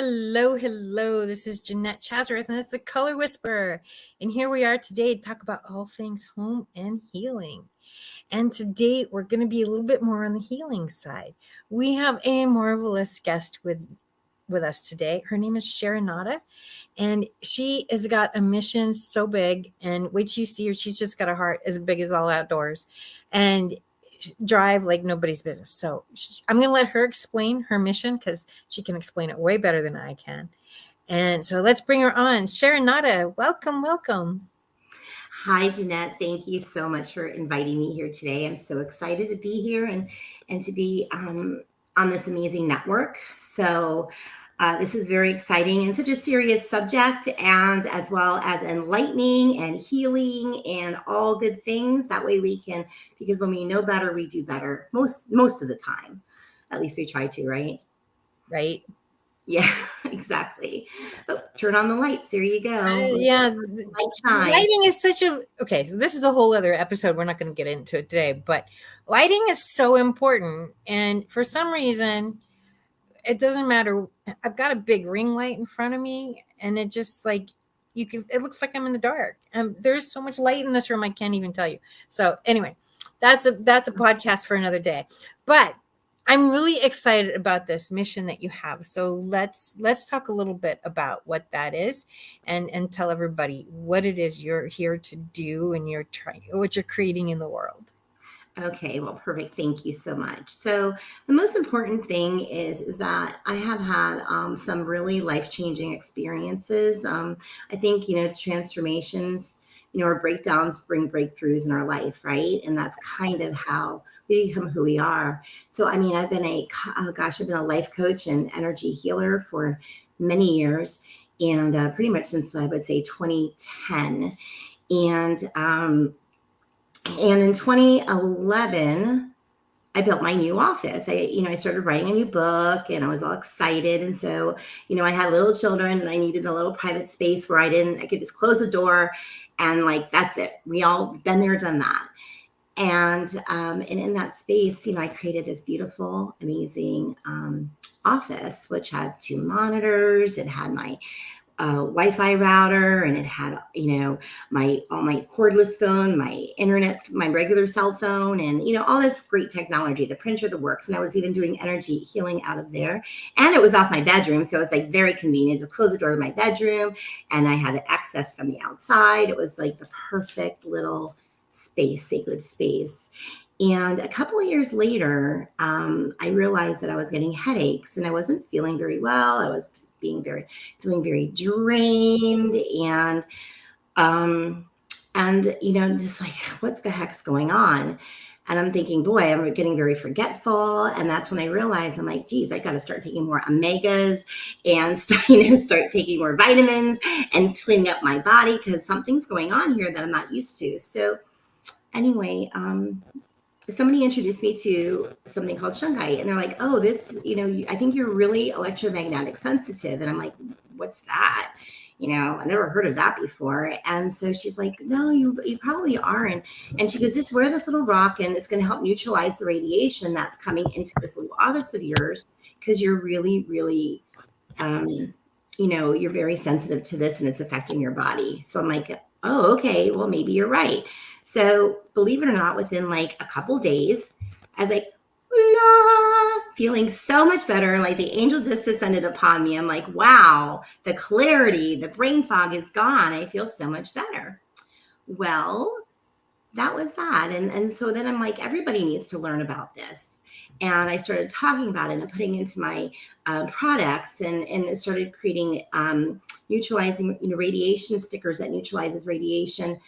Hello, hello. This is Jeanette Chazareth, and it's the Color Whisperer. And here we are today to talk about all things home and healing. And today we're going to be a little bit more on the healing side. We have a marvelous guest with us today. Her name is Sharonata, and she has got a mission so big. And wait till you see her. She's just got a heart as big as all outdoors, and drive like nobody's business. So I'm going to let her explain her mission because she can explain it way better than I can. And so let's bring her on. Sharonata, welcome, welcome. Hi, Jeanette. Thank you so much for inviting me here today. I'm so excited to be here and to be on this amazing network. So this is very exciting and such a serious subject, and as well as enlightening and healing and all good things. That way we can, because when we know better, we do better most of the time. At least we try to, right? Right. Yeah, exactly. Oh, turn on the lights. There you go. Yeah. Light shine. Lighting is such a, okay, so this is a whole other episode. We're not going to get into it today, but lighting is so important. And for some reason, it doesn't matter. I've got a big ring light in front of me, and it just like, it looks like I'm in the dark. There's so much light in this room, I can't even tell you. So anyway, that's a podcast for another day. But I'm really excited about this mission that you have. So let's talk a little bit about what that is, and tell everybody what it is you're here to do, and what you're creating in the world. Okay, well, perfect. Thank you so much. So the most important thing is that I have had some really life-changing experiences. I think, transformations, or breakdowns bring breakthroughs in our life, right? And that's kind of how we become who we are. So, I mean, I've been I've been a life coach and energy healer for many years, and pretty much since I would say 2010. And in 2011, I built my new office. I started writing a new book, and I was all excited. And so, I had little children, and I needed a little private space where I could just close the door and that's it. We all been there, done that. And in that space, I created this beautiful, amazing office, which had 2 monitors. It had my Wi-Fi router, and it had, my cordless phone, my internet, my regular cell phone, and, all this great technology, the printer, the works. And I was even doing energy healing out of there. And it was off my bedroom. So it was very convenient to close the door to my bedroom, and I had access from the outside. It was like the perfect little space, sacred space. And a couple of years later, I realized that I was getting headaches, and I wasn't feeling very well. I was feeling very drained, and just like, what's the heck's going on? And I'm thinking, boy, I'm getting very forgetful. And that's when I realized, I'm like, geez, I got to start taking more omegas and start taking more vitamins and cleaning up my body, because something's going on here that I'm not used to. So anyway, somebody introduced me to something called shungite, and they're like, oh, this, I think you're really electromagnetic sensitive. And I'm like, what's that? I never heard of that before. And so she's like, no, you probably are. And she goes, just wear this little rock, and it's going to help neutralize the radiation that's coming into this little office of yours, because you're really, really, you're very sensitive to this, and it's affecting your body. So I'm like, oh, okay, well, maybe you're right. So believe it or not, within like a couple days, I was like, feeling so much better. Like the angel just descended upon me. I'm like, wow, the clarity, the brain fog is gone. I feel so much better. Well, that was that. And so then I'm like, everybody needs to learn about this. And I started talking about it and putting it into my products, and started creating neutralizing, radiation stickers that neutralizes radiation,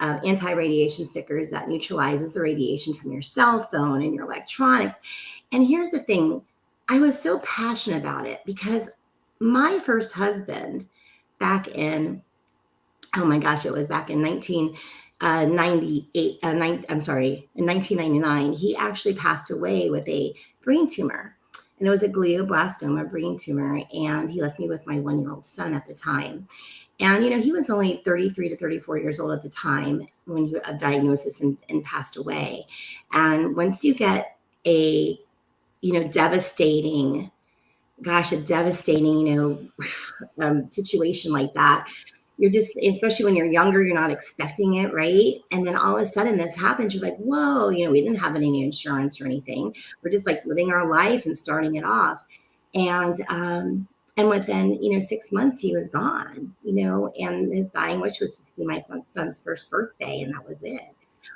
anti-radiation stickers that neutralizes the radiation from your cell phone and your electronics. And here's the thing, I was so passionate about it because my first husband back in, oh my gosh, it was back in 1998, in 1999, he actually passed away with a brain tumor. And it was a glioblastoma brain tumor. And he left me with my 1-year-old son at the time. And, he was only 33 to 34 years old at the time when he had a diagnosis and passed away. And once you get a, devastating gosh, a devastating, situation like that. You're just, especially when you're younger, you're not expecting it, right? And then all of a sudden this happens. You're like, whoa, we didn't have any insurance or anything. We're just like living our life and starting it off. And within, 6 months, he was gone, and his dying wish was to see my son's first birthday, and that was it.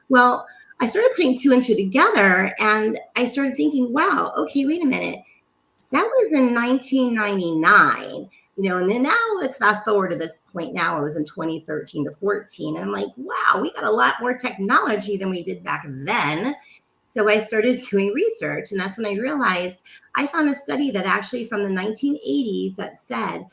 Well, I started putting two and two together, and I started thinking, wow, okay, wait a minute. That was in 1999, and then now let's fast forward to this point now. It was in 2013 to 14. And I'm like, wow, we got a lot more technology than we did back then. So I started doing research, and that's when I realized I found a study that actually from the 1980s that said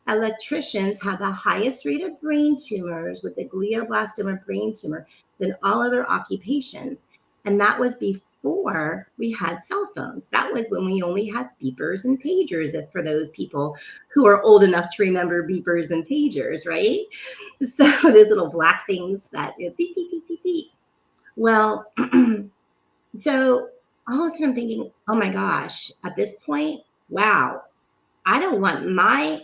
electricians have the highest rate of brain tumors with the glioblastoma brain tumor than all other occupations. And that was before we had cell phones. That was when we only had beepers and pagers, if for those people who are old enough to remember beepers and pagers, right? So those little black things that beep, beep, beep, beep, beep. Well, so all of a sudden I'm thinking, oh my gosh, at this point, wow, I don't want my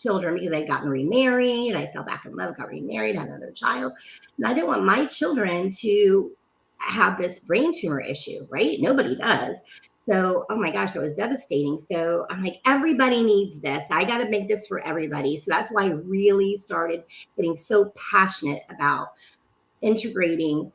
children, because I'd gotten remarried, I fell back in love, got remarried, had another child. And I didn't want my children to have this brain tumor issue, right? Nobody does. So, oh my gosh, it was devastating. So I'm like, everybody needs this. I got to make this for everybody. So that's why I really started getting so passionate about integrating,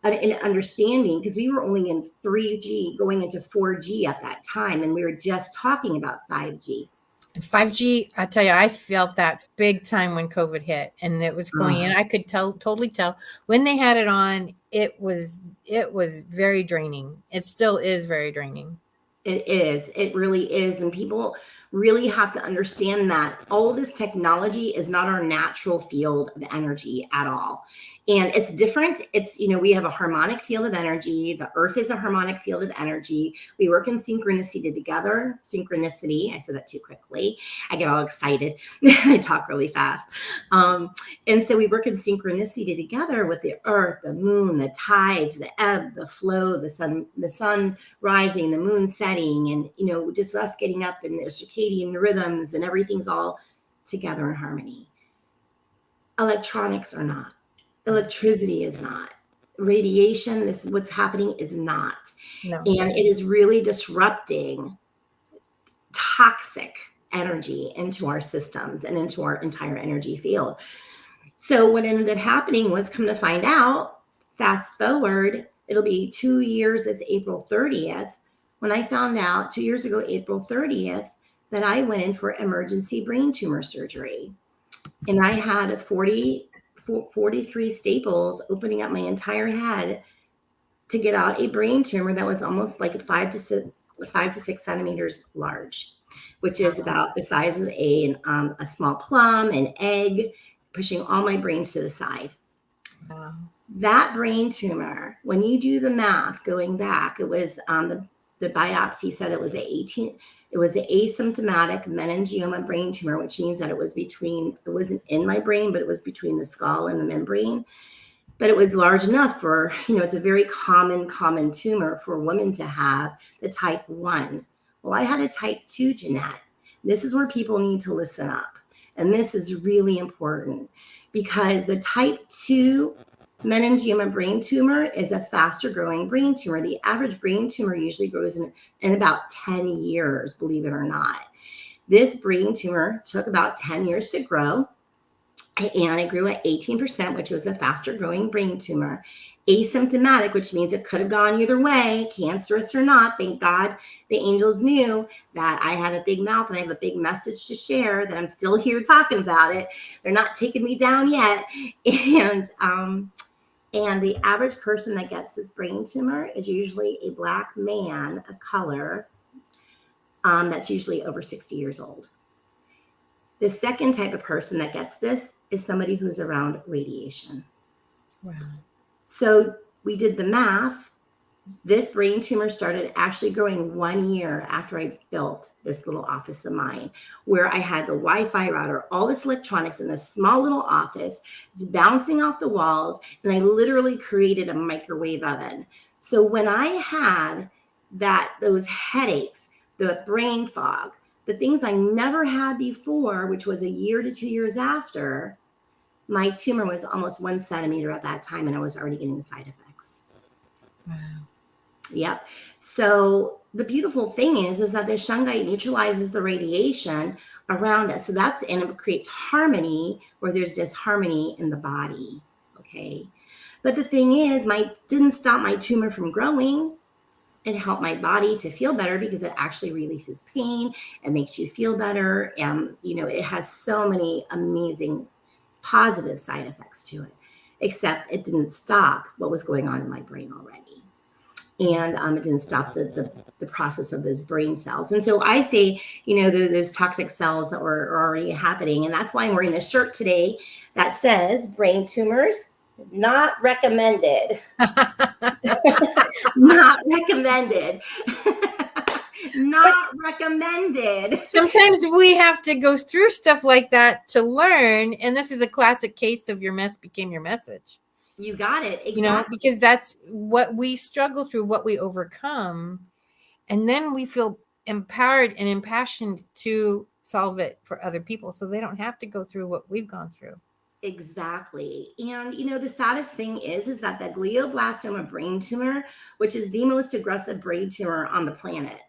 an understanding, because we were only in 3G going into 4G at that time, and we were just talking about 5G. 5G, I tell you, I felt that big time when COVID hit and it was going in. I could totally tell when they had it on, it was very draining. It still is very draining. It is. It really is. And people really have to understand that all this technology is not our natural field of energy at all. And it's different. It's, we have a harmonic field of energy. The earth is a harmonic field of energy. We work in synchronicity together. Synchronicity. I said that too quickly. I get all excited. I talk really fast. And so we work in synchronicity together with the earth, the moon, the tides, the ebb, the flow, the sun rising, the moon setting, and just us getting up in the circadian rhythms, and everything's all together in harmony. Electronics are not. Electricity is not. Radiation, this what's happening is not. No. And it is really disrupting toxic energy into our systems and into our entire energy field. So what ended up happening was, come to find out, fast forward, it'll be 2 years this April 30th, when I found out 2 years ago, April 30th, that I went in for emergency brain tumor surgery. And I had 43 staples opening up my entire head to get out a brain tumor that was almost like 5 to 6 centimeters large, which is about the size of a small plum, an egg, pushing all my brains to the side. Wow. That brain tumor, when you do the math going back, it was the biopsy said it was an asymptomatic meningioma brain tumor, which means that it wasn't in my brain, but it was between the skull and the membrane. But it was large enough for, it's a very common tumor for women to have, the type 1. Well, I had a type 2, Jeanette. This is where people need to listen up. And this is really important, because the type 2 meningioma brain tumor is a faster growing brain tumor. The average brain tumor usually grows in about 10 years, believe it or not. This brain tumor took about 10 years to grow, and it grew at 18%, which was a faster growing brain tumor. Asymptomatic, which means it could have gone either way, cancerous or not. Thank God the angels knew that I had a big mouth and I have a big message to share, that I'm still here talking about it. They're not taking me down yet. And the average person that gets this brain tumor is usually a Black man of color that's usually over 60 years old. The second type of person that gets this is somebody who's around radiation. Wow. So we did the math. This brain tumor started actually growing 1 year after I built this little office of mine, where I had the Wi-Fi router, all this electronics in this small little office. It's bouncing off the walls, and I literally created a microwave oven. So when I had those headaches, the brain fog, the things I never had before, which was a year to 2 years after, my tumor was almost 1 centimeter at that time, and I was already getting the side effects. Wow. Yep. So the beautiful thing is that the shungite neutralizes the radiation around us. So and it creates harmony where there's disharmony in the body. Okay. But the thing is, didn't stop my tumor from growing. It helped my body to feel better because it actually releases pain. It makes you feel better. And, it has so many amazing positive side effects to it, except it didn't stop what was going on in my brain already. And it didn't stop the process of those brain cells. And so I say, those toxic cells that are already happening. And that's why I'm wearing this shirt today that says brain tumors, not recommended. Not recommended. Not recommended. Sometimes we have to go through stuff like that to learn. And this is a classic case of your mess became your message. You got it. Exactly. Because that's what we struggle through, what we overcome. And then we feel empowered and impassioned to solve it for other people so they don't have to go through what we've gone through. Exactly. And, the saddest thing is that the glioblastoma brain tumor, which is the most aggressive brain tumor on the planet,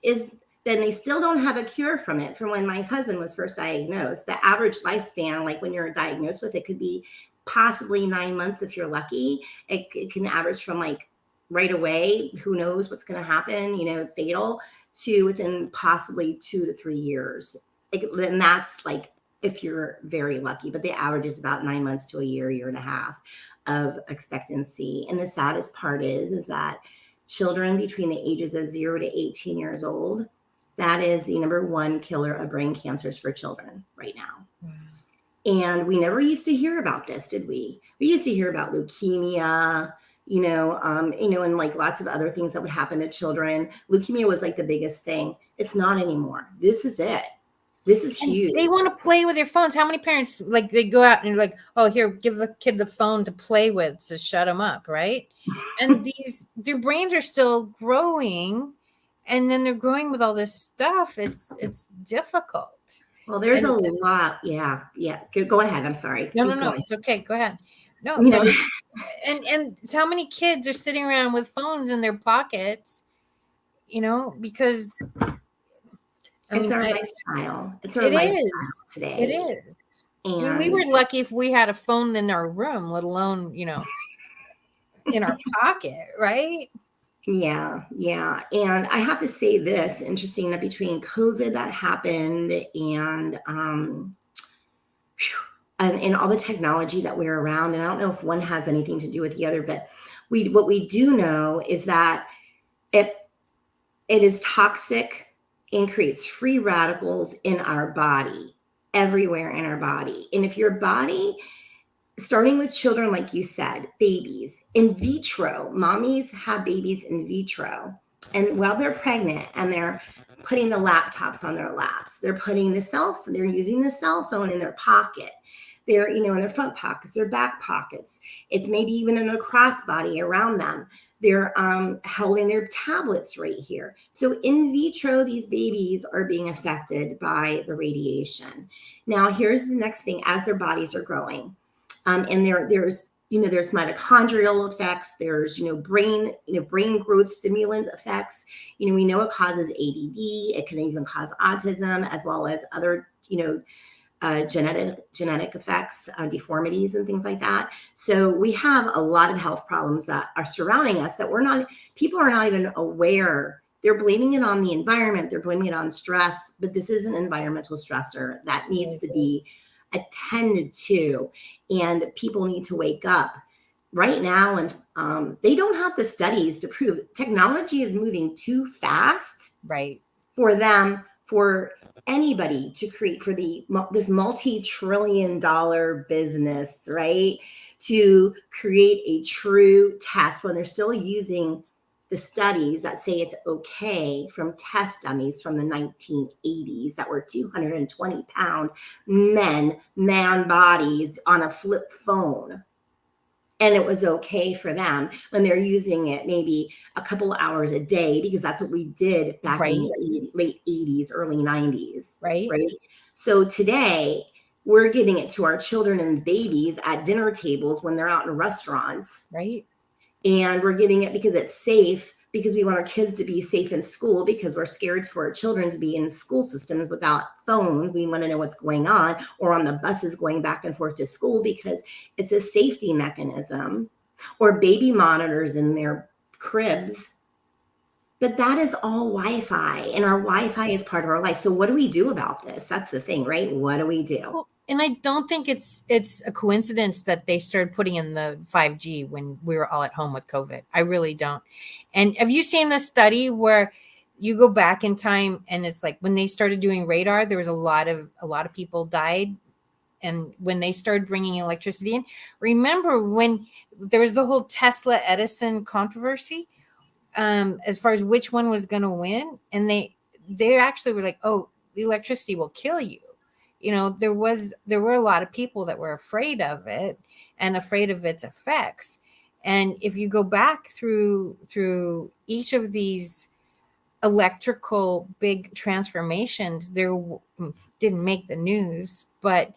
then they still don't have a cure from it. From when my husband was first diagnosed, the average lifespan, like when you're diagnosed with it, could be possibly 9 months if you're lucky. It can average from like right away, who knows what's going to happen, fatal, to within possibly 2 to 3 years. And that's like if you're very lucky, but the average is about 9 months to a year and a half of expectancy. And the saddest part is that children between the ages of 0 to 18 years old, that is the number one killer of brain cancers for children right now. Wow. And we never used to hear about this, did we? We used to hear about leukemia, and like lots of other things that would happen to children. Leukemia was like the biggest thing. It's not anymore. This is it. This is huge. They want to play with their phones. How many parents, like, they go out and like, oh, here, give the kid the phone to play with to shut them up, right? And their brains are still growing, and then they're growing with all this stuff. It's difficult. Well, there's a lot. Yeah. Go ahead. I'm sorry. No. It's okay. Go ahead. No. And how many kids are sitting around with phones in their pockets, because it's our lifestyle. It's our lifestyle today. It is. And we were lucky if we had a phone in our room, let alone, in our pocket, right? Yeah. And I have to say this, interesting that between COVID that happened and all the technology that we're around, and I don't know if one has anything to do with the other, but what we do know is that it is toxic and creates free radicals in our body, everywhere in our body. And if your body, starting with children, like you said, babies, in vitro, mommies have babies in vitro. And while they're pregnant and they're putting the laptops on their laps, they're using the cell phone in their pocket. They're, in their front pockets, their back pockets. It's maybe even in a crossbody around them. They're holding their tablets right here. So in vitro, these babies are being affected by the radiation. Now, here's the next thing: as their bodies are growing, and there's mitochondrial effects. There's brain growth stimulant effects. We know it causes ADD. It can even cause autism, as well as other genetic effects, deformities and things like that. So we have a lot of health problems that are surrounding us that people are not even aware. They're blaming it on the environment. They're blaming it on stress, but this is an environmental stressor that needs to be attended to, and people need to wake up right now. And they don't have the studies to prove technology is moving too fast, right, for anybody to create, for this multi-trillion-dollar business, right, to create a true test when they're still using the studies that say it's okay from test dummies from the 1980s that were 220-pound man bodies on a flip phone. And it was okay for them when they're using it maybe a couple hours a day, because that's what we did back in Right. the late 80s, early 90s, Right. right? So today we're giving it to our children and babies at dinner tables when they're out in restaurants. Right. And we're giving it because it's safe, because we want our kids to be safe in school, because we're scared for our children to be in school systems without phones. We want to know what's going on, or on the buses going back and forth to school, because it's a safety mechanism, or baby monitors in their cribs. But that is all Wi-Fi, and our Wi-Fi is part of our life. So what do we do about this? That's the thing, right? What do we do? Well, and I don't think it's a coincidence that they started putting in the 5G when we were all at home with COVID. I really don't. And have you seen the study where you go back in time and it's like when they started doing radar, there was a lot of people died. And when they started bringing electricity in, remember when there was the whole Tesla Edison controversy, as far as which one was going to win, and they actually were like, oh, the electricity will kill you. There were a lot of people that were afraid of it and afraid of its effects. And if you go back through each of these electrical big transformations, didn't make the news, but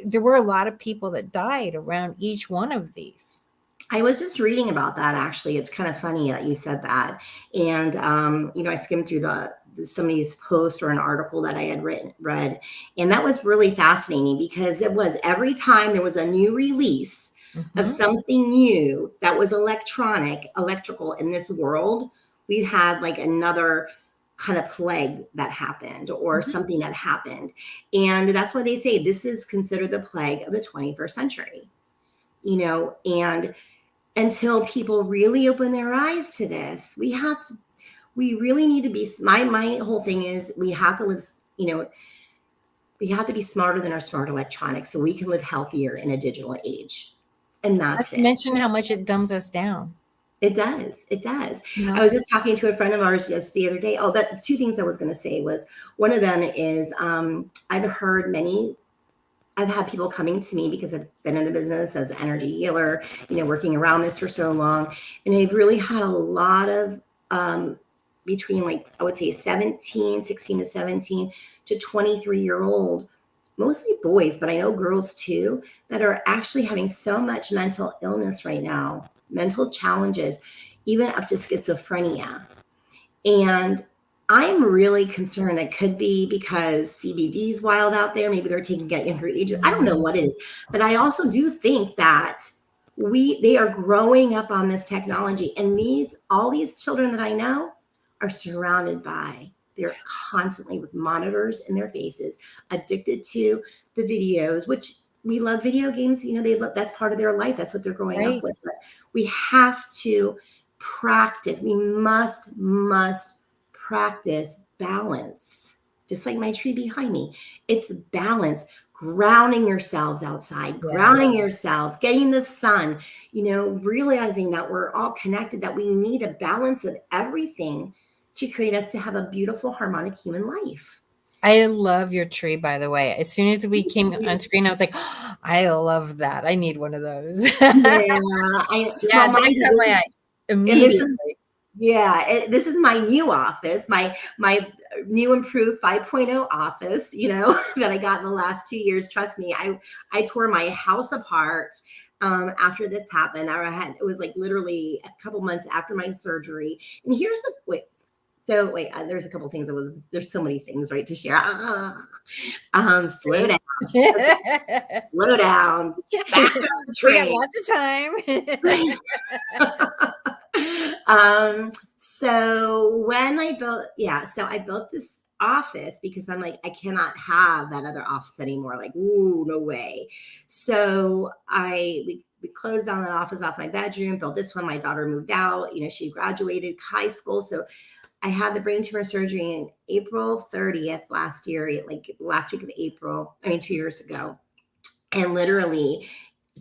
there were a lot of people that died around each one of these. I was just reading about that, actually. It's kind of funny that you said that. And, I skimmed through somebody's post or an article that I had read. And that was really fascinating, because it was every time there was a new release of something new that was electrical in this world, we had like another kind of plague that happened, or something that happened. And that's why they say this is considered the plague of the 21st century, and until people really open their eyes to this, we really need to be, my whole thing is we have to live, we have to be smarter than our smart electronics so we can live healthier in a digital age. And that's it. Mention how much it dumbs us down. It does. It does. I was just talking to a friend of ours just the other day. Oh, that's two things I was going to say. Was one of them is I've had people coming to me because I've been in the business as an energy healer, working around this for so long. And they've really had a lot of between, like, I would say 16 to 17 to 23-year-old, mostly boys, but I know girls too, that are actually having so much mental illness right now, mental challenges, even up to schizophrenia. And I'm really concerned it could be because CBD is wild out there. Maybe they're taking it at younger ages. I don't know what it is. But I also do think that they are growing up on this technology. And all these children that I know are surrounded by, they're constantly with monitors in their faces, addicted to the videos, which we love video games. That's part of their life. That's what they're growing up with. But we have to practice. We must practice balance, just like my tree behind me. It's balance, grounding yourselves outside, grounding yourselves, getting the sun, realizing that we're all connected, that we need a balance of everything to create us to have a beautiful, harmonic human life. I love your tree, by the way. As soon as we came on screen, I was like, oh, I love that. I need one of those. Immediately. This is my new office, my new improved 5.0 office, that I got in the last 2 years. Trust me, I tore my house apart after this happened. It was like literally a couple months after my surgery. And here's there's a couple things there's so many things, right, to share. Slow down. Slow down. Back on the train. We got lots of time. So when I built this office because I'm like, I cannot have that other office anymore. Like, ooh, no way. So we closed down that office off my bedroom, built this one. My daughter moved out, she graduated high school. So I had the brain tumor surgery in April 30th last year, like last week of April, 2 years ago. And literally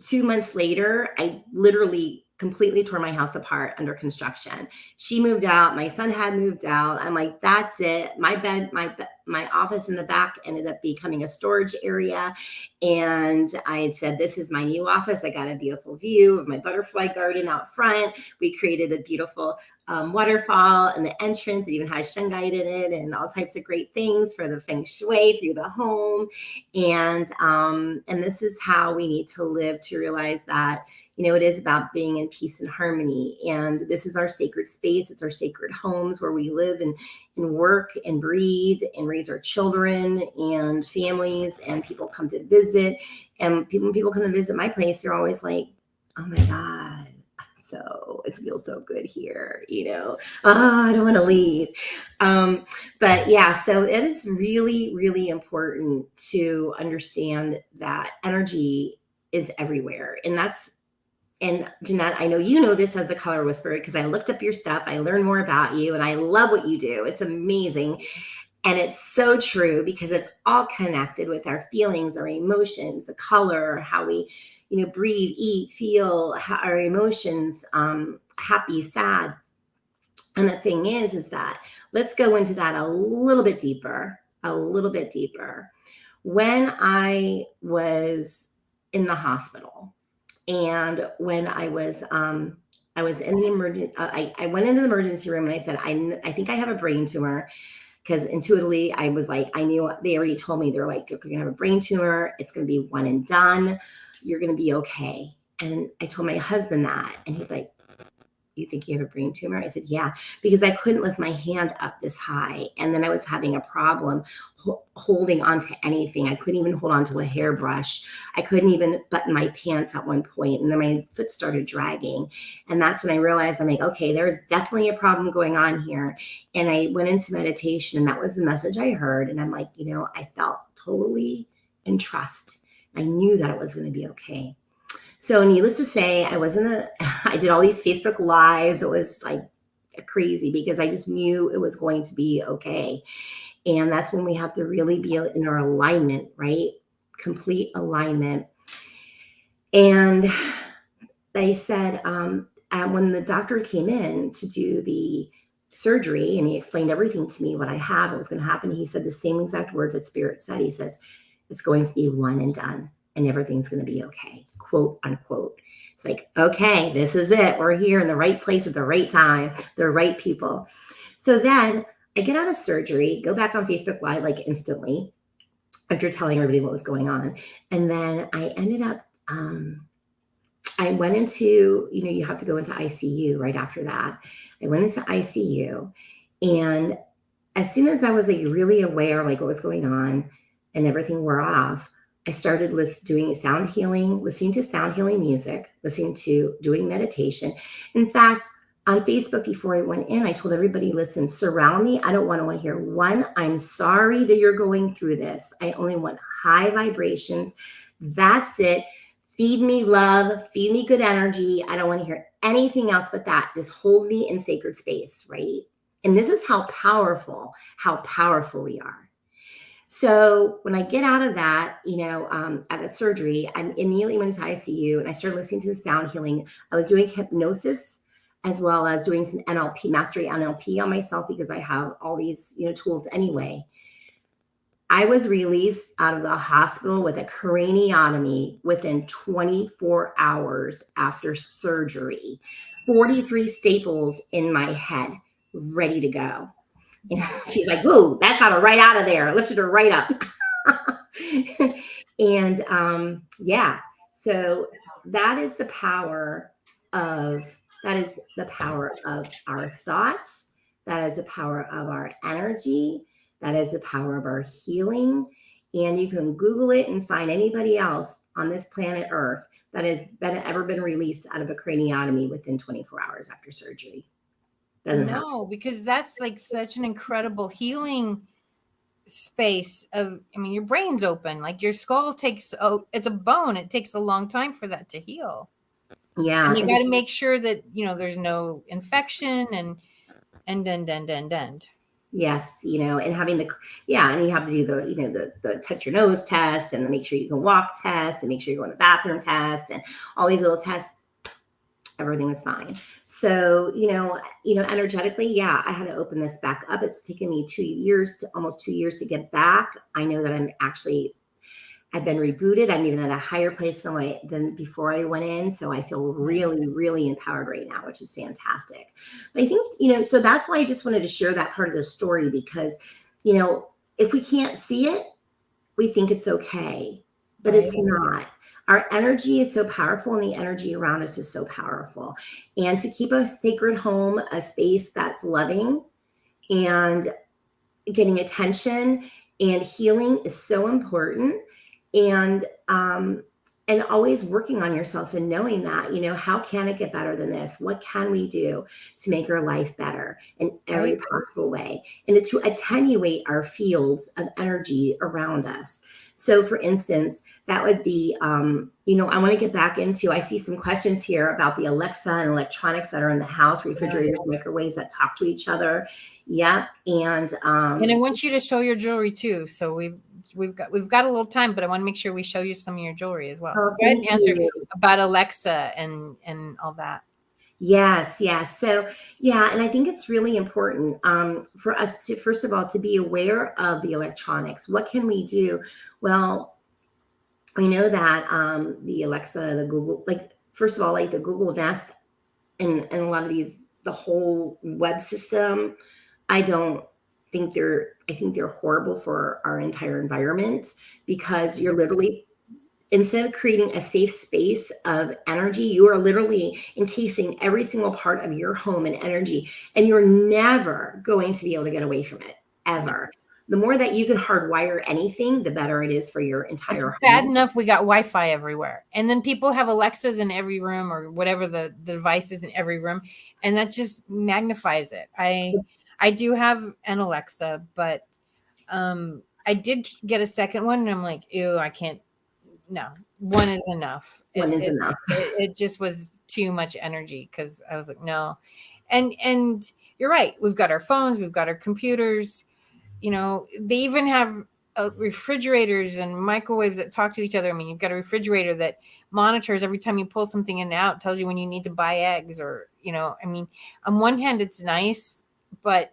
2 months later, I literally completely tore my house apart under construction. She moved out. My son had moved out. I'm like, that's it. My bed, my office in the back ended up becoming a storage area. And I said, this is my new office. I got a beautiful view of my butterfly garden out front. We created a beautiful waterfall in the entrance. It even has shungite in it and all types of great things for the feng shui through the home. And this is how we need to live, to realize that, it is about being in peace and harmony. And this is our sacred space. It's our sacred homes where we live and work and breathe and raise our children and families, and people come to visit. And when people come to visit my place, they're always like, oh my God, so it feels so good here, I don't want to leave. But yeah, so it is really, really important to understand that energy is everywhere. And Jeanette, I know you know this as the Color Whisperer, because I looked up your stuff. I learned more about you, and I love what you do. It's amazing. And it's so true, because it's all connected with our feelings, our emotions, the color, how we, breathe, eat, feel, our emotions, happy, sad. And the thing is that let's go into that a little bit deeper. When I was in the hospital, and when I was in the emergency, I went into the emergency room and I said, I think I have a brain tumor, because intuitively I was like, I knew. They already told me, they're like, you're going to have a brain tumor. It's going to be one and done. You're going to be okay. And I told my husband that, and he's like, you think you have a brain tumor? I said, yeah, because I couldn't lift my hand up this high. And then I was having a problem holding onto anything. I couldn't even hold onto a hairbrush. I couldn't even button my pants at one point. And then my foot started dragging. And that's when I realized, I'm like, okay, there's definitely a problem going on here. And I went into meditation, and that was the message I heard. And I'm like, I felt totally in trust. I knew that it was going to be okay. So needless to say, I did all these Facebook lives. It was like crazy, because I just knew it was going to be okay. And that's when we have to really be in our alignment, right? Complete alignment. And they said, when the doctor came in to do the surgery, and he explained everything to me, what I had, what was going to happen, he said the same exact words that Spirit said. He says, it's going to be one and done, and everything's going to be okay, quote unquote. It's like, okay, this is it. We're here in the right place at the right time, the right people. So then I get out of surgery, go back on Facebook Live like instantly after telling everybody what was going on. And then I ended up, I went into, you have to go into ICU right after that. I went into ICU, and as soon as I was like really aware, like what was going on and everything wore off, I started doing sound healing, listening to sound healing music, doing meditation. In fact, on Facebook, before I went in, I told everybody, listen, surround me. I don't want to hear one, I'm sorry that you're going through this. I only want high vibrations. That's it. Feed me love, feed me good energy. I don't want to hear anything else but that. Just hold me in sacred space, right? And this is how powerful we are. So when I get out of that, at the surgery, I immediately went into ICU, and I started listening to the sound healing. I was doing hypnosis, as well as doing some NLP, mastery NLP on myself, because I have all these, tools anyway. I was released out of the hospital with a craniotomy within 24 hours after surgery, 43 staples in my head, ready to go. She's like, whoa, that got her right out of there. Lifted her right up. And yeah, so that is the power of our thoughts. That is the power of our energy. That is the power of our healing. And you can Google it and find anybody else on this planet Earth that has ever been released out of a craniotomy within 24 hours after surgery. Doesn't happen. Because that's like such an incredible healing space of, your brain's open, like your skull it's a bone. It takes a long time for that to heal. Yeah. And you got to make sure that, there's no infection and. Yes, and having and you have to do the touch your nose test, and make sure you can walk test, and make sure you go in the bathroom test, and all these little tests. everything was fine. So, energetically, yeah, I had to open this back up. It's taken me almost 2 years to get back. I know that I've been rebooted. I'm even at a higher place than before I went in. So I feel really, really empowered right now, which is fantastic. But I think, so that's why I just wanted to share that part of the story because, if we can't see it, we think it's okay, but Right. it's not. Our energy is so powerful and the energy around us is so powerful. And to keep a sacred home, a space that's loving and getting attention and healing is so important. And always working on yourself and knowing that, how can it get better than this? What can we do to make our life better in every Right. possible way? And to attenuate our fields of energy around us. So for instance, that would be, I want to get back into, I see some questions here about the Alexa and electronics that are in the house, refrigerators, microwaves that talk to each other. Yep. And I want you to show your jewelry too. So we've got a little time, but I want to make sure we show you some of your jewelry as well. Oh, go ahead and answer you. about Alexa and all that. Yes. So yeah, and I think it's really important for us to, first of all, to be aware of the electronics. What can we do? Well, we know that the Alexa, the Google, first of all, the Google Nest and a lot of these, the whole web system, I think they're horrible for our entire environment because you're literally, instead of creating a safe space of energy, you are literally encasing every single part of your home in energy, and you're never going to be able to get away from it, ever. The more that you can hardwire anything, the better it is for your entire home. Bad enough we got Wi-Fi everywhere. And then people have Alexas in every room or whatever the device is in every room. And that just magnifies it. I do have an Alexa, but I did get a second one and I'm like, ew, I can't. No, one is enough. Enough. It just was too much energy because I was like, no. And you're right. We've got our phones, we've got our computers. They even have refrigerators and microwaves that talk to each other. I mean, you've got a refrigerator that monitors every time you pull something in and out, tells you when you need to buy eggs or, I mean, on one hand, it's nice, but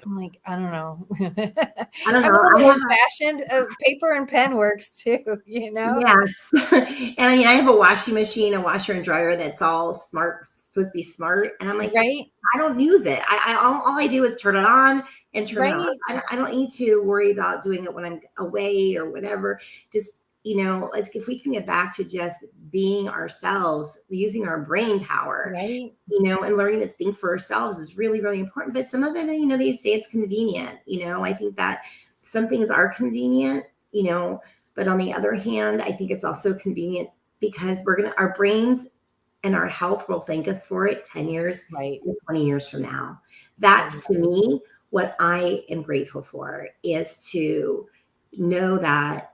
I'm like, I don't know. I don't know. I'm a little old-fashioned. Paper and pen works too, Yes. And I mean, I have a washing machine, a washer and dryer that's all smart, supposed to be smart. And I'm like, right? I don't use it. All I do is turn it on and turn it Right. off. I don't need to worry about doing it when I'm away or whatever. Just, if we can get back to just being ourselves, using our brain power, right? And learning to think for ourselves is really, really important. But some of it, they say it's convenient. I think that some things are convenient, but on the other hand, I think it's also convenient because our brains and our health will thank us for it 10 years, right, and 20 years from now. That's to me what I am grateful for, is to know that,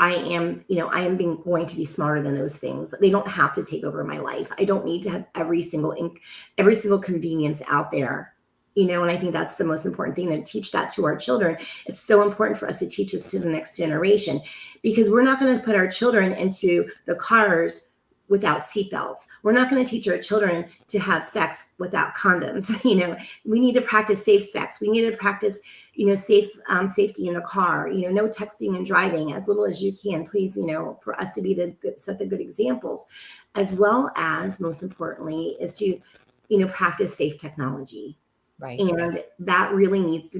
I am going to be smarter than those things. They don't have to take over my life. I don't need to have every single convenience out there. And I think that's the most important thing, to teach that to our children. It's so important for us to teach this to the next generation, because we're not going to put our children into the cars without seatbelts. We're not going to teach our children to have sex without condoms. We need to practice safe sex. We need to practice, safety in the car, no texting and driving as little as you can, please, for us to be set the good examples, as well as, most importantly, is to, practice safe technology. Right. And that really needs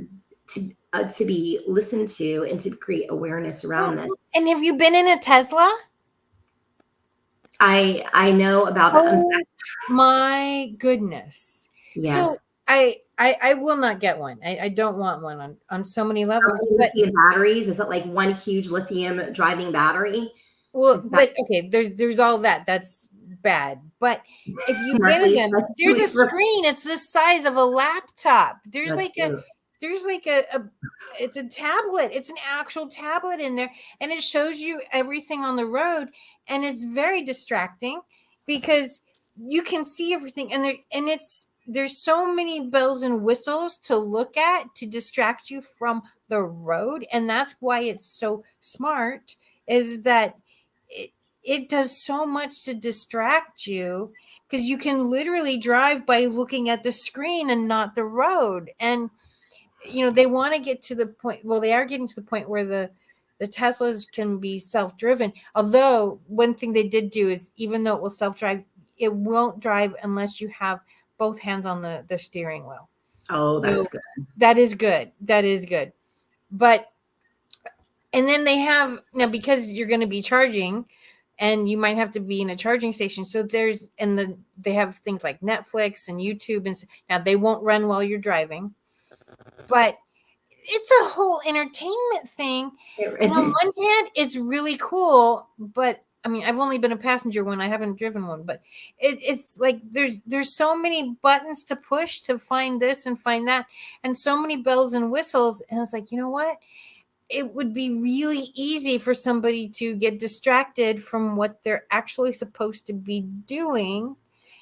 to be listened to and to create awareness around this. And have you been in a Tesla? I know about that. Oh my goodness. Yes. So I will not get one. I don't want one on so many levels. But lithium batteries, is it like one huge lithium driving battery? Well, but okay, there's all that. That's bad. But if you've been in them, there's a screen. It's the size of a laptop. There's it's a tablet. It's an actual tablet in there, and it shows you everything on the road, and it's very distracting because you can see everything, and there's so many bells and whistles to look at to distract you from the road, and that's why it's so smart. Is that it does so much to distract you because you can literally drive by looking at the screen and not the road. And they want to get to the point, well, they are getting to the point where the Teslas can be self-driven. Although one thing they did do is, even though it will self-drive, it won't drive unless you have both hands on the steering wheel. Oh, that's So good. that is good. That is good. But, and then they have, now because you're going to be charging and you might have to be in a charging station. So there's, they have things like Netflix and YouTube. And now they won't run while you're driving, but it's a whole entertainment thing. And on one hand, it's really cool, but I mean, I've only been a passenger one. I haven't driven one, but it's like there's so many buttons to push to find this and find that, and so many bells and whistles. And it's like, you know what? It would be really easy for somebody to get distracted from what they're actually supposed to be doing.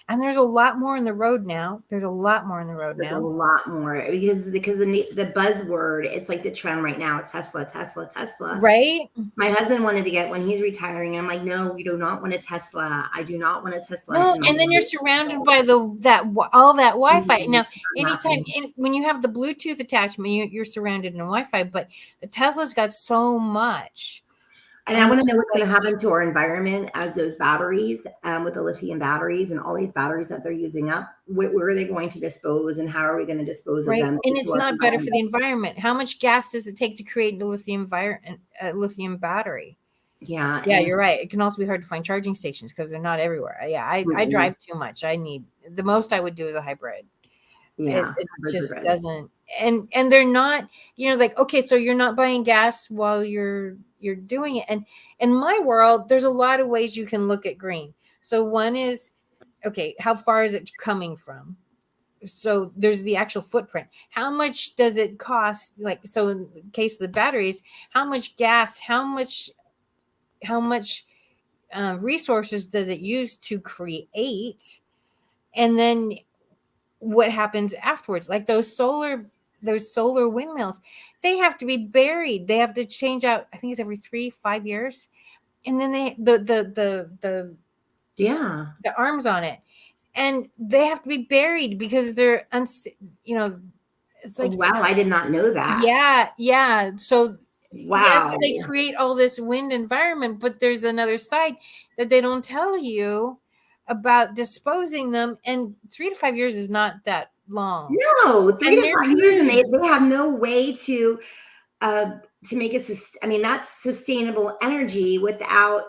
And there's a lot more in the road now. There's a lot more There's a lot more because the buzzword, it's like the trend right now. Tesla, Tesla, Tesla. Right. My husband wanted to get one. He's retiring. And I'm like, no, we do not want a Tesla. I do not want a Tesla. No, and then you're surrounded by all that Wi-Fi. Mm-hmm. Now, anytime when you have the Bluetooth attachment, you're surrounded in Wi-Fi. But the Tesla's got so much. And I want to know what's going to happen to our environment as those batteries, with the lithium batteries and all these batteries that they're using up. Where are they going to dispose, and how are we going to dispose of them? And it's not better for the environment. How much gas does it take to create the lithium battery? Yeah. Yeah, you're right. It can also be hard to find charging stations because they're not everywhere. Yeah, I drive too much. The most I would do is a hybrid. Yeah, it just doesn't. And they're not, like, okay, so you're not buying gas while you're doing it. And in my world, there's a lot of ways you can look at green. So one is, okay, how far is it coming from? So there's the actual footprint. How much does it cost? Like, so in the case of the batteries, how much gas, how much resources does it use to create? And then what happens afterwards? Like those solar windmills, they have to be buried. They have to change out, I think it's every 3-5 years. And then the arms on it, and they have to be buried because they're it's like, wow, I did not know that. Yeah. So wow. Yes, they create all this wind environment, but there's another side that they don't tell you about disposing them. And 3 to 5 years is not that long. No, 3 to 5 years, and they have no way to make it. I mean, that's sustainable energy without.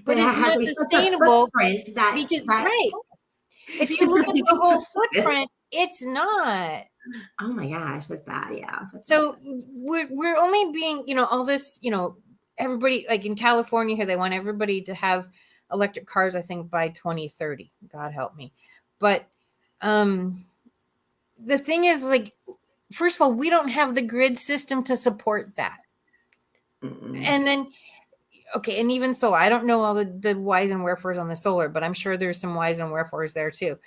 But it's not sustainable because right. If you look at the whole footprint, it's not. Oh my gosh, that's bad. Yeah. So we're only being, all this, everybody, like in California here, they want everybody to have electric cars, I think by 2030. God help me. But the thing is, like, first of all, we don't have the grid system to support that. Mm-mm. And then, okay, and even so, I don't know all the whys and wherefores on the solar, but I'm sure there's some whys and wherefores there too.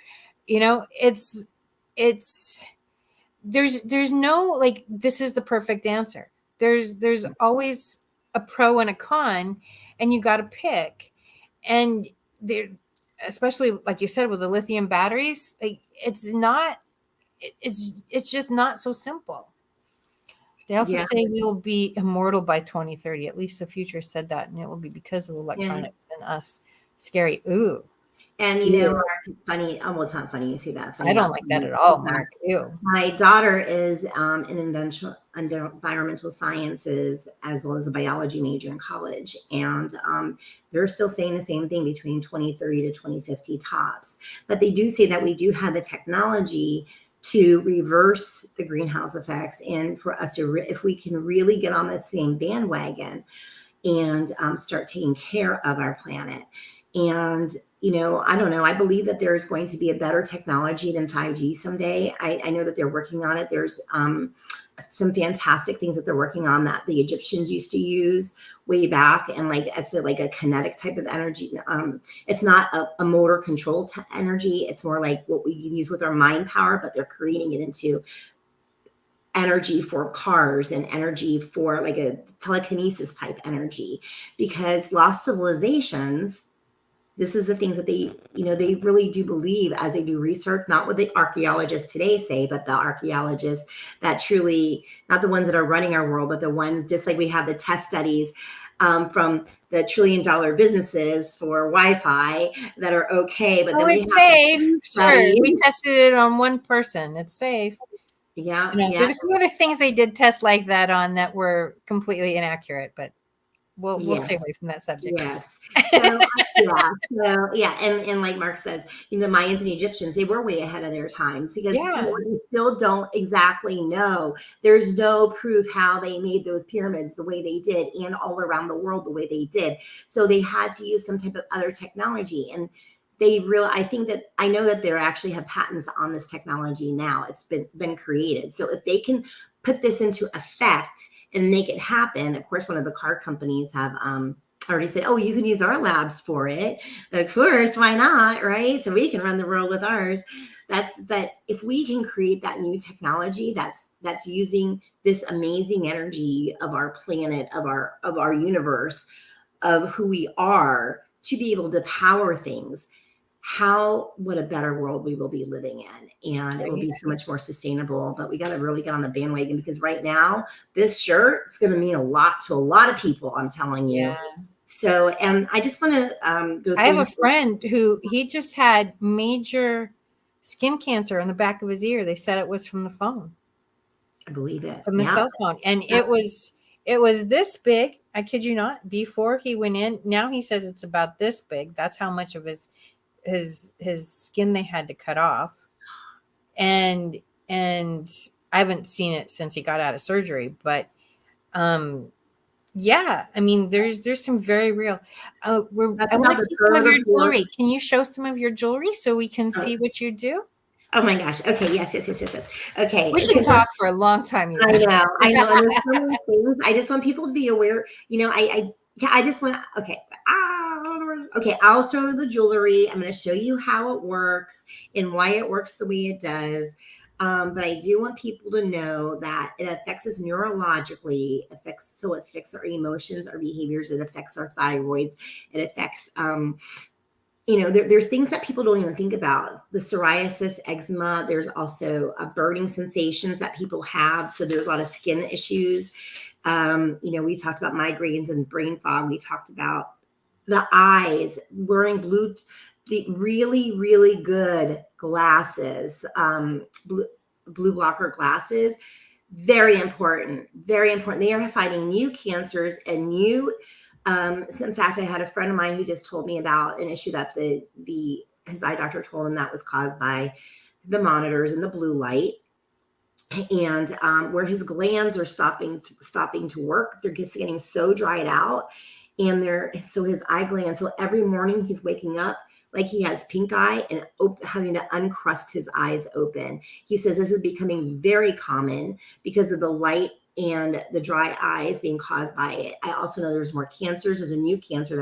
There's no, like, this is the perfect answer. There's always a pro and a con, and you got to pick. And there, especially like you said with the lithium batteries, like it's just not so simple. They also say we will be immortal by 2030. At least the future said that, and it will be because of electronics and us. Scary. Ooh. And Mark, it's funny. Oh, well, it's not funny. You see that? I don't like that at all, Mark. Ew. My daughter is in environmental sciences as well as a biology major in college, and they're still saying the same thing, between 2030 to 2050 tops. But they do say that we do have the technology to reverse the greenhouse effects, and for us to, if we can really get on the same bandwagon and start taking care of our planet. And I don't know. I believe that there is going to be a better technology than 5G someday. I know that they're working on it. There's some fantastic things that they're working on that the Egyptians used to use way back, and like it's like a kinetic type of energy. It's not a motor control energy. It's more like what we can use with our mind power, but they're creating it into energy for cars and energy for like a telekinesis type energy, because lost civilizations This is the things that they, they really do believe as they do research, not what the archaeologists today say, but the archaeologists that truly, not the ones that are running our world, but the ones, just like we have the test studies from the $1 trillion businesses for Wi-Fi that are okay, but then we have it's safe. Sure. We studies. tested it on one person. It's safe. Yeah, There's a few other things they did test like that on that were completely inaccurate, but we'll stay away from that subject. Yes. And like Mark says, the Mayans and Egyptians, they were way ahead of their times because we still don't exactly know. There's no proof how they made those pyramids the way they did and all around the world the way they did. So they had to use some type of other technology, and I know that they actually have patents on this technology now. It's been created. So if they can put this into effect and make it happen, of course, one of the car companies have already said, oh, you can use our labs for it. Of course, why not, right? So we can run the world with ours. But if we can create that new technology that's using this amazing energy of our planet, of our universe, of who we are, to be able to power things, what a better world we will be living in, and it will be so much more sustainable. But we got to really get on the bandwagon, because right now this shirt is going to mean a lot to a lot of people, I'm telling you. Yeah. So, and I just want to go through. I have a friend who he just had major skin cancer on the back of his ear. They said it was from the phone. I believe it. From the cell phone, and it was this big. I kid you not. Before he went in, now he says it's about this big. That's how much of his skin they had to cut off. And I haven't seen it since he got out of surgery, but yeah, I mean, there's some very real. I want to see some of your jewelry. Can you show some of your jewelry so we can see what you do? Oh my gosh. Okay. Yes. Okay. We can talk for a long time. I know. And there's so many things. I just want people to be aware. I just want. Okay. Okay. I'll show the jewelry. I'm going to show you how it works and why it works the way it does. But I do want people to know that it affects us neurologically. It affects our emotions, our behaviors. It affects our thyroids. It affects there's things that people don't even think about. The psoriasis, eczema. There's also burning sensations that people have. So there's a lot of skin issues. We talked about migraines and brain fog. We talked about the eyes, wearing the really, really good glasses, blue blocker glasses. Very important. Very important. They are fighting new cancers and new. In fact, I had a friend of mine who just told me about an issue that his eye doctor told him that was caused by the monitors and the blue light, and where his glands are stopping to work. They're just getting so dried out, and his eye glands. So every morning he's waking up like he has pink eye and having to uncrust his eyes open. He says this is becoming very common because of the light and the dry eyes being caused by it. I also know there's more cancers. There's a new cancer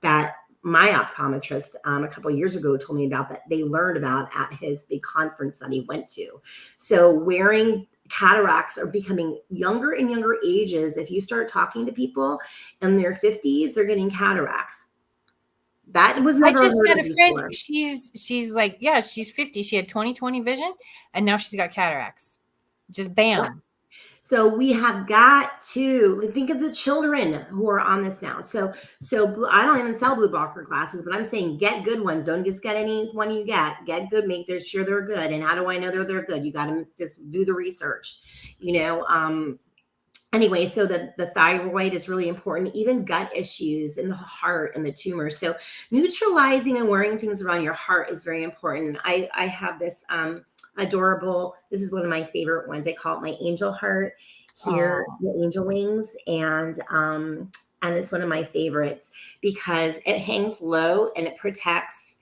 that my optometrist a couple of years ago told me about, that they learned about at his big conference that he went to. So wearing cataracts are becoming younger and younger ages. If you start talking to people in their 50s, they're getting cataracts. That was never. I just had a friend. Before. She's like, yeah, she's 50. She had 20/20 vision, and now she's got cataracts. Just bam. Yeah. So we have got to think of the children who are on this now. So I don't even sell blue blocker glasses, but I'm saying get good ones. Don't just get any one you get. Get good. Make sure they're good. And how do I know they're good? You got to just do the research. Anyway, so the thyroid is really important, even gut issues in the heart and the tumors. So neutralizing and wearing things around your heart is very important. I have this adorable, this is one of my favorite ones. I call it my angel heart here, the angel wings. And it's one of my favorites because it hangs low and it protects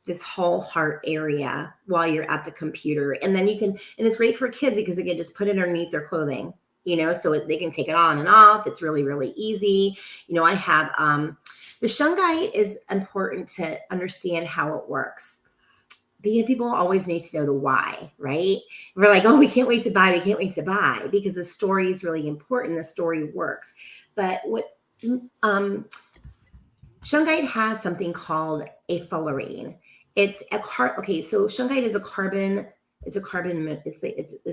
this whole heart area while you're at the computer. And then and it's great for kids because they can just put it underneath their clothing, so they can take it on and off. It's really, really easy. I have, the shungite is important to understand how it works. People always need to know the why, right? We're like, oh, we can't wait to buy. We can't wait to buy, because the story is really important. The story works. But what Shungite has something called a fullerene. It's a okay, so shungite is a carbon, it's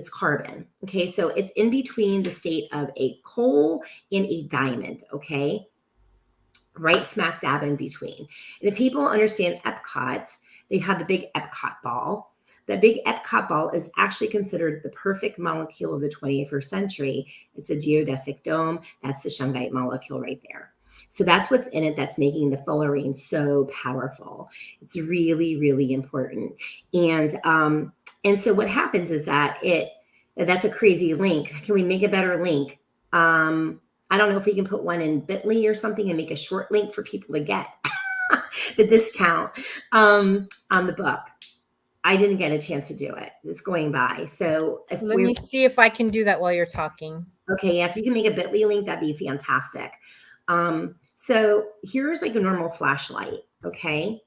carbon. Okay, so it's in between the state of a coal and a diamond, okay? Right smack dab in between. And if people understand Epcot, they have the big Epcot ball. The big Epcot ball is actually considered the perfect molecule of the 21st century. It's a geodesic dome. That's the shungite molecule right there. So that's what's in it that's making the fullerene so powerful. It's really, really important. And so what happens is that that's a crazy link. Can we make a better link? I don't know if we can put one in Bitly or something and make a short link for people to get the discount on the book. I didn't get a chance to do it. It's going by. So let me see if I can do that while you're talking. Okay, yeah, if you can make a Bitly link, that'd be fantastic. So here's like a normal flashlight, okay?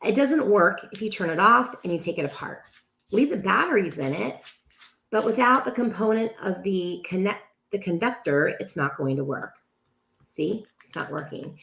It doesn't work if you turn it off and you take it apart. Leave the batteries in it, but without the component of the conductor, it's not going to work. See, it's not working.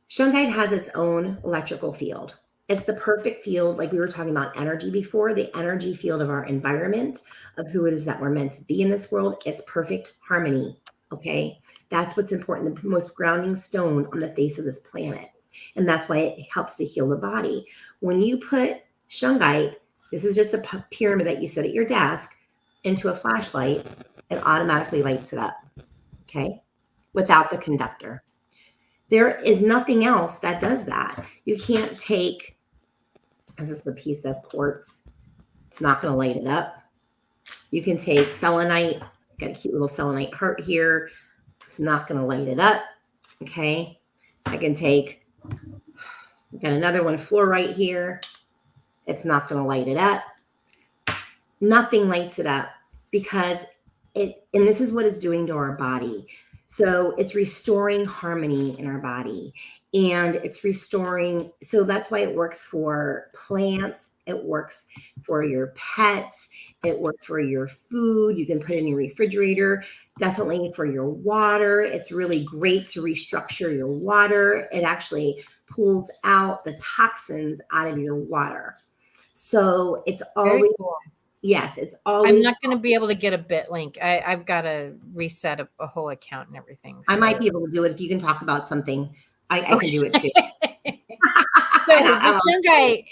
Shungite has its own electrical field. It's the perfect field, like we were talking about energy before, the energy field of our environment, of who it is that we're meant to be in this world. It's perfect harmony, okay? That's what's important, the most grounding stone on the face of this planet. And that's why it helps to heal the body. When you put shungite, this is just a pyramid that you set at your desk, into a flashlight, it automatically lights it up, okay? Without the conductor. There is nothing else that does that. You can't take, this is a piece of quartz. It's not going to light it up. You can take selenite. It's got a cute little selenite heart here. It's not going to light it up. Okay. I can take, I've got another one, fluorite here. It's not going to light it up. Nothing lights it up because and this is what it's doing to our body. So it's restoring harmony in our body, and it's restoring. So that's why it works for plants. It works for your pets. It works for your food. You can put it in your refrigerator, definitely for your water. It's really great to restructure your water. It actually pulls out the toxins out of your water. So it's always cool. Yes, it's always. I'm not going to be able to get a bit link. I've got to reset a whole account and everything. So. I might be able to do it if you can talk about something. I can do it too. So the shungite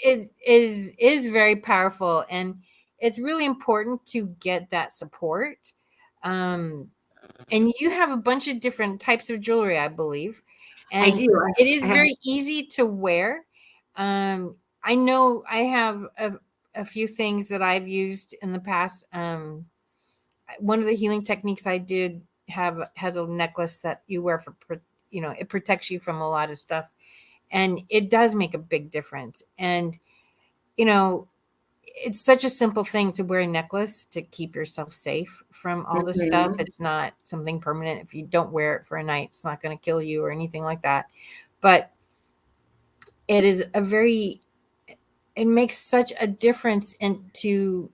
is very powerful, and it's really important to get that support. And you have a bunch of different types of jewelry, I believe. And I do. It is very easy to wear. I know I have a few things that I've used in the past. One of the healing techniques I did has a necklace that you wear for, it protects you from a lot of stuff, and it does make a big difference. And, it's such a simple thing to wear a necklace to keep yourself safe from all this stuff. It's not something permanent. If you don't wear it for a night, it's not going to kill you or anything like that. But it is it makes such a difference to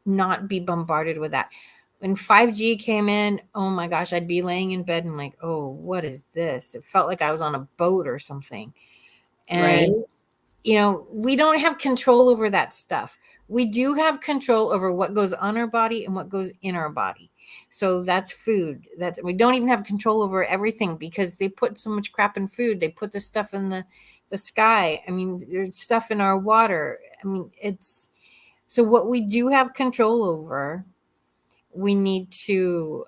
not be bombarded with that. When 5G came in, oh my gosh, I'd be laying in bed and like, oh, what is this? It felt like I was on a boat or something. And, we don't have control over that stuff. We do have control over what goes on our body and what goes in our body. So that's food. We don't even have control over everything because they put so much crap in food. They put the stuff in the sky. I mean, there's stuff in our water. I mean, so what we do have control over, we need to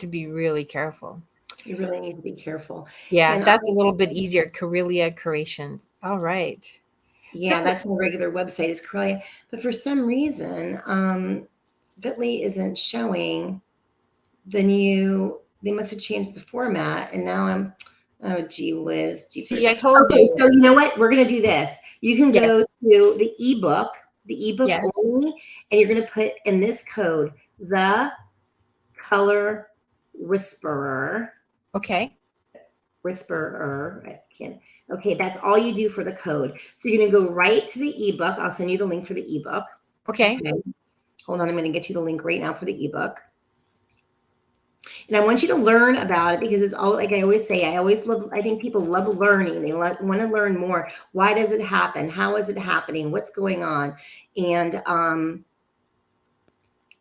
be really careful. You really need to be careful. Yeah, and that's a little bit easier. Carillia Creations. All right. Yeah, that's my regular website is Carillia. But for some reason, Bitly isn't showing the new. They must have changed the format, and now I'm. Oh, gee whiz. See, I told you. So you know what? We're going to do this. You can go to the ebook only, and you're going to put in this code, The Color Whisperer. Okay. Whisperer. I can't. Okay, that's all you do for the code. So you're going to go right to the ebook. I'll send you the link for the ebook. Okay. Hold on. I'm going to get you the link right now for the ebook. And I want you to learn about it because it's all, like I always say, I think people love learning. They want to learn more. Why does it happen? How is it happening? What's going on? And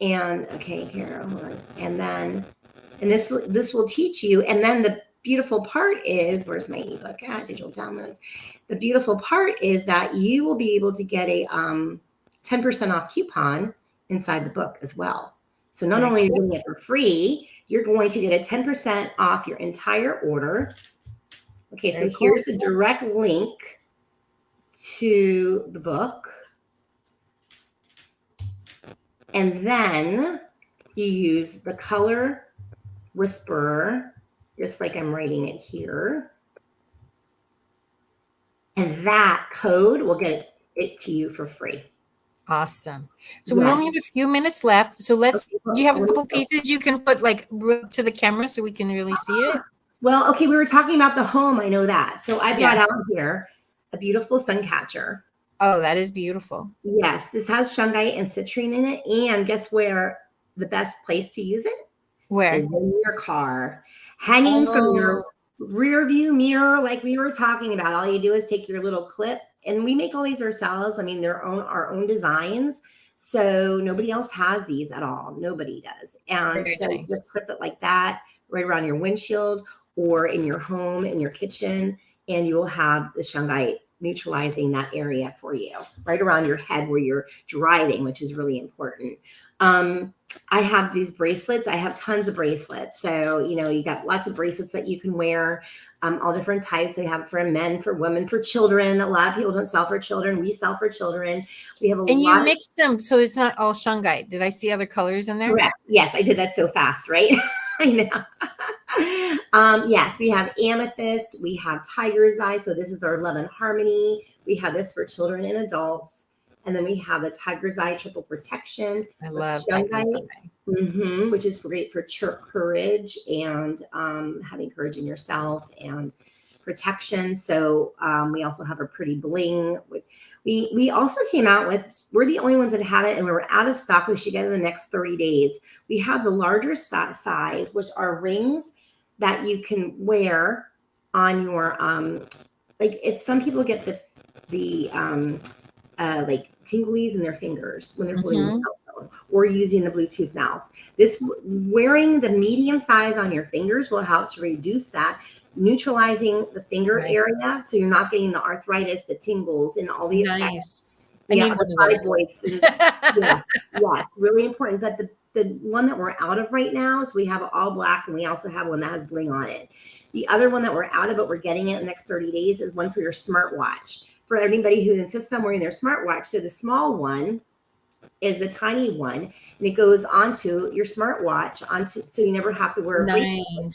okay, here, hold on. And this will teach you. And then the beautiful part is, where's my ebook at? Digital downloads. The beautiful part is that you will be able to get a 10% off coupon inside the book as well. So not only are you getting it for free, you're going to get a 10% off your entire order. Okay, so here's a direct link to the book. And then you use the Color Whisperer, just like I'm writing it here. And that code will get it to you for free. Awesome. So we only have a few minutes left. So do you have a couple pieces you can put like to the camera so we can really see it? Well, okay, we were talking about the home. I know that. So I brought out here a beautiful sun catcher. Oh, that is beautiful. Yes, this has shungite and citrine in it. And guess where the best place to use it? Where? Is in your car. Hanging from your rear view mirror, like we were talking about. All you do is take your little clip, and we make all these ourselves. I mean, they're our own designs. So nobody else has these at all. Nobody does. And just clip it like that right around your windshield or in your home, in your kitchen, and you will have the shungite neutralizing that area for you right around your head where you're driving, which is really important. I have these bracelets. I have tons of bracelets. So, you got lots of bracelets that you can wear, all different types. They have for men, for women, for children. A lot of people don't sell for children. We sell for children. We have And you mix them so it's not all shungite. Did I see other colors in there? Correct. Yes, I did that so fast, right? I know. Yes, we have amethyst. We have tiger's eye. So this is our Love and Harmony. We have this for children and adults. And then we have the tiger's eye triple protection. I love shungite, which is great for courage and having courage in yourself and protection. So we also have a pretty bling. We also came out with, we're the only ones that have it, and we were out of stock. We should get it in the next 30 days. We have the larger size, which are rings that you can wear on your, like if some people get the like tinglies in their fingers when they're holding the cell phone or using the Bluetooth mouse. This wearing the medium size on your fingers will help to reduce that, neutralizing the finger area, so you're not getting the arthritis, the tingles, and all the effects. I need one of those. Yes, really important. But the one that we're out of right now is we have all black, and we also have one that has bling on it. The other one that we're out of, but we're getting it in the next 30 days, is one for your smartwatch. For anybody who insists on wearing their smartwatch. So the small one is the tiny one, and it goes onto your smartwatch, so you never have to wear a bracelet.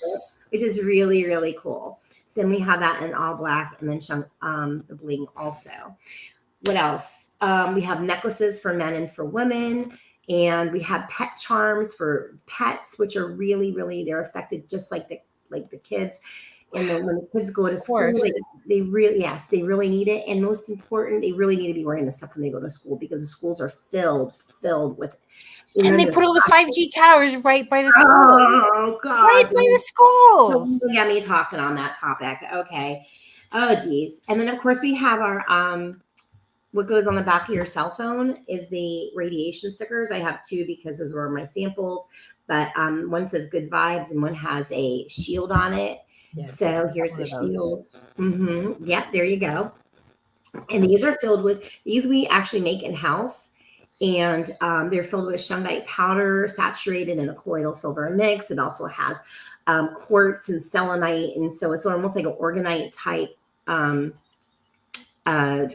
It is really, really cool. So then we have that in all black, and then the bling also. What else? We have necklaces for men and for women, and we have pet charms for pets, which are really, really, they're affected just like the kids. And then when the kids go to school, they really need it. And most important, they really need to be wearing this stuff when they go to school, because the schools are filled with it. And they put all the 5G towers right by the school. Oh, God. Right by the schools. Don't get me talking on that topic. Okay. Oh, geez. And then, of course, we have our, what goes on the back of your cell phone is the radiation stickers. I have two because those were my samples. But one says good vibes and one has a shield on it. Yeah, so here's the shield. Yep, there you go. And these are filled with, these we actually make in-house. And they're filled with shungite powder, saturated in a colloidal silver mix. It also has quartz and selenite. And so it's almost like an orgonite type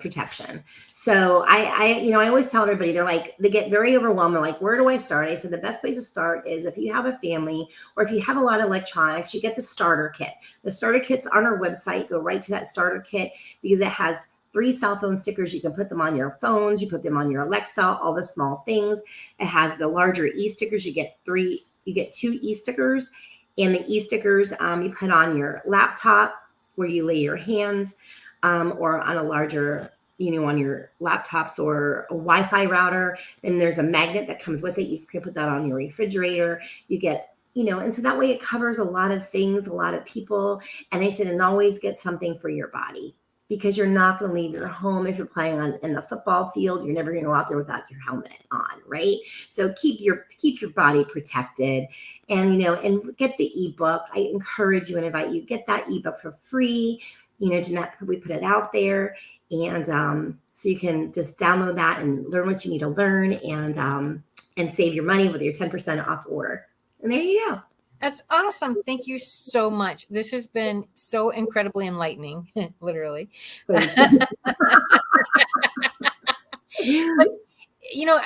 protection. So I always tell everybody, they get very overwhelmed. They're like, where do I start? I said, the best place to start is if you have a family or if you have a lot of electronics, you get the starter kit. The starter kit's on our website. Go right to that starter kit because it has 3 cell phone stickers. You can put them on your phones. You put them on your Alexa, all the small things. It has the larger e-stickers. You get 2 e-stickers, and the e-stickers you put on your laptop where you lay your hands, or on a larger, on your laptops or a Wi-Fi router. And there's a magnet that comes with it. You can put that on your refrigerator. You get and so that way it covers a lot of things, a lot of people. And I said, and always get something for your body, because you're not going to leave your home. If you're playing in the football field, you're never going to go out there without your helmet on, right? So keep your body protected, and and get the ebook. I encourage you and invite you, get that ebook for free. Jeanette, we put it out there, and so you can just download that and learn what you need to learn, and save your money with your 10% off order. And there you go. That's awesome. Thank you so much. This has been so incredibly enlightening, literally. I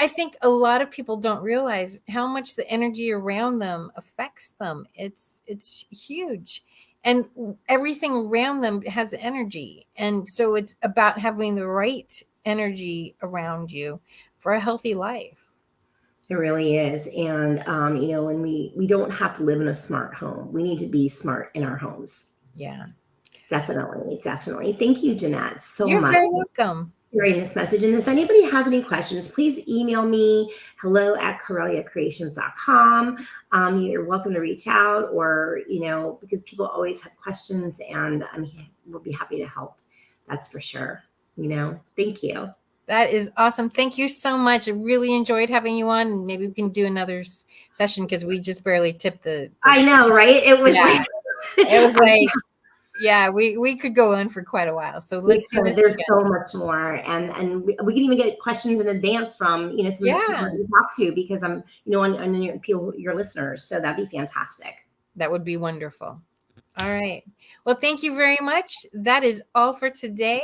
think a lot of people don't realize how much the energy around them affects them. It's huge. And everything around them has energy. And so it's about having the right energy around you for a healthy life. It really is. And, and we don't have to live in a smart home. We need to be smart in our homes. Yeah. Definitely. Definitely. Thank you, Jeanette, so You're much. very welcome. Sharing this message. And if anybody has any questions, please email me, hello@corelliacreations.com. You're welcome to reach out, or, because people always have questions, and we'll be happy to help. That's for sure. Thank you. That is awesome. Thank you so much. I really enjoyed having you on. Maybe we can do another session, because we just barely tipped the I know, right? It was yeah, we could go on for quite a while. So let's do this. There's so much more, and we can even get questions in advance from some of the people we talk to, because I'm on your listeners. So that'd be fantastic. That would be wonderful. All right. Well, thank you very much. That is all for today.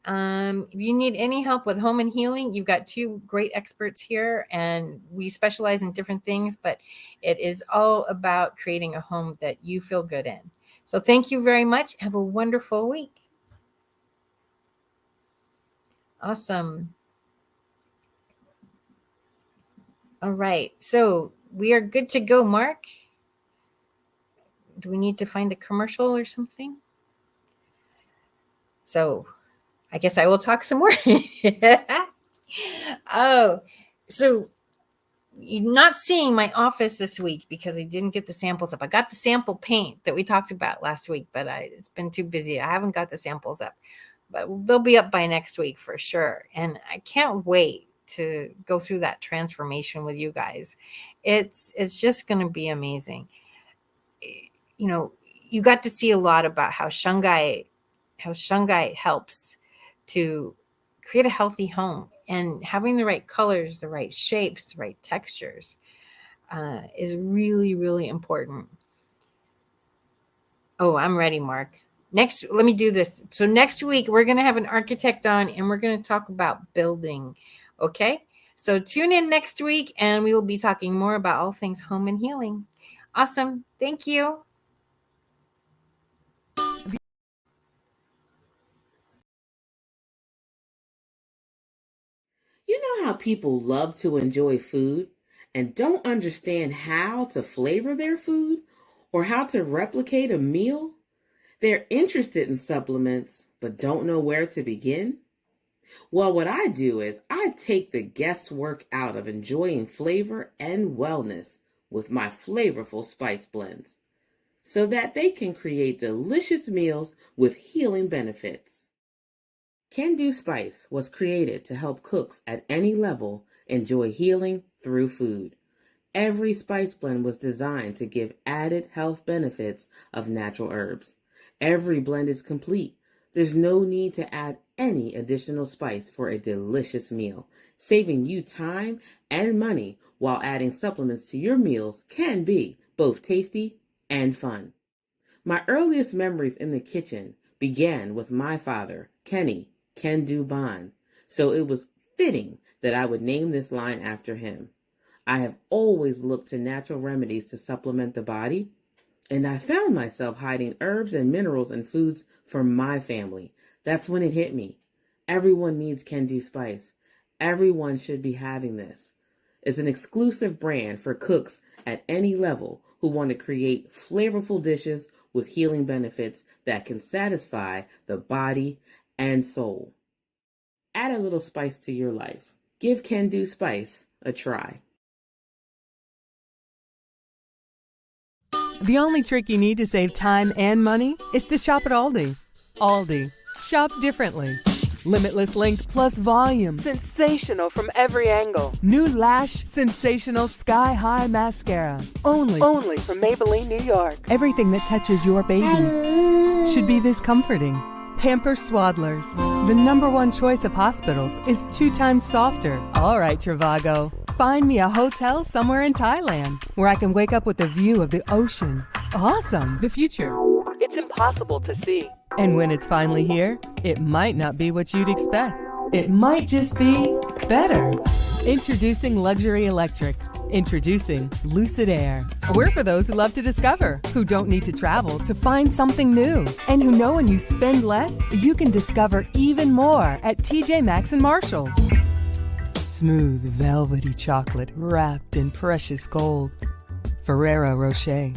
If you need any help with home and healing, you've got two great experts here, and we specialize in different things, but it is all about creating a home that you feel good in. So thank you very much. Have a wonderful week. Awesome. All right. So we are good to go, Mark. Do we need to find a commercial or something? So I guess I will talk some more. Oh, so you're not seeing my office this week because I didn't get the samples up. I got the sample paint that we talked about last week, but it's been too busy. I haven't got the samples up, but they'll be up by next week for sure. And I can't wait to go through that transformation with you guys. It's just going to be amazing. You got to see a lot about how shungite helps to create a healthy home, and having the right colors, the right shapes, the right textures is really, really important. Oh, I'm ready, Mark. Let me do this. So next week, we're going to have an architect on, and we're going to talk about building. Okay. So tune in next week, and we will be talking more about all things home and healing. Awesome. Thank you. You know how people love to enjoy food and don't understand how to flavor their food or how to replicate a meal? They're interested in supplements but don't know where to begin? Well, what I do is I take the guesswork out of enjoying flavor and wellness with my flavorful spice blends, so that they can create delicious meals with healing benefits. Can Do Spice was created to help cooks at any level enjoy healing through food. Every spice blend was designed to give added health benefits of natural herbs. Every blend is complete. There's no need to add any additional spice for a delicious meal. Saving you time and money while adding supplements to your meals can be both tasty and fun. My earliest memories in the kitchen began with my father, Kenny Can Do Bond, so it was fitting that I would name this line after him. I have always looked to natural remedies to supplement the body, and I found myself hiding herbs and minerals in foods for my family. That's when it hit me. Everyone needs Can Do Spice. Everyone should be having this. It's an exclusive brand for cooks at any level who want to create flavorful dishes with healing benefits that can satisfy the body and soul. Add a little spice to your life. Give Can Do Spice a try. The only trick you need to save time and money is to shop at Aldi. Aldi. Shop differently. Limitless length plus volume. Sensational from every angle. New Lash Sensational Sky High Mascara. Only from Maybelline, New York. Everything that touches your baby should be this comforting. Pamper Swaddlers. The #1 choice of hospitals is 2 times softer. All right, Trivago. Find me a hotel somewhere in Thailand where I can wake up with a view of the ocean. Awesome. The future. It's impossible to see. And when it's finally here, it might not be what you'd expect. It might just be better. Introducing Luxury Electric. Introducing Lucid Air. We're for those who love to discover, who don't need to travel to find something new, and who know when you spend less, you can discover even more at TJ Maxx and Marshalls. Smooth, velvety chocolate wrapped in precious gold. Ferrero Rocher.